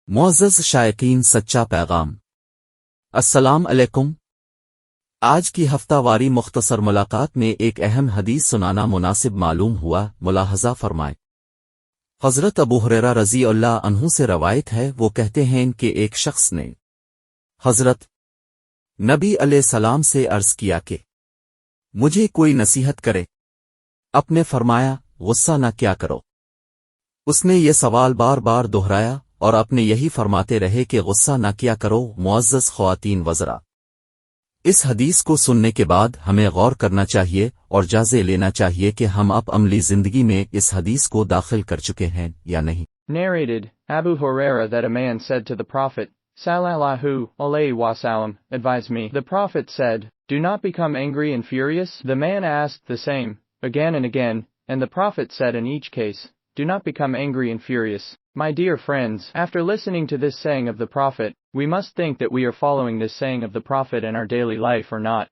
मुअज़्ज़ज़ शायकीन सच्चा पैगाम। अस्सलाम अलैकुम। आज की हफ्तावारी मुख्तसर मुलाकात में एक अहम हदीस सुनाना मुनासिब मालूम हुआ। मुलाहज़ा फरमाएं। हज़रत अबू हुरैरा रज़ी अल्लाह अन्हु से रवायत है, वो कहते हैं कि एक शख्स ने हज़रत नबी अलैहिस्सलाम से अर्ज़ किया कि मुझे कोई नसीहत करे। आपने फरमाया, गुस्सा न क्या करो। उसने ये सवाल बार बार दोहराया और अपने यही फरमाते रहे कि गुस्सा न किया करो। मुअज़्ज़ज़ ख़वातीन वज़रा, इस हदीस को सुनने के बाद हमें गौर करना चाहिए और जायज़े लेना चाहिए कि हम अब अमली ज़िंदगी में इस हदीस को दाखिल कर चुके हैं या नहीं। Narrated, Abu Huraira, that a man said to the Prophet, Sallallahu alayhi wasallam, advise me. The Prophet said, do not become angry and furious. The man asked the same, again and again, and the Prophet said in each case, do not become angry and furious. My dear friends, after listening to this saying of the Prophet, we must think that we are following this saying of the Prophet in our daily life or not.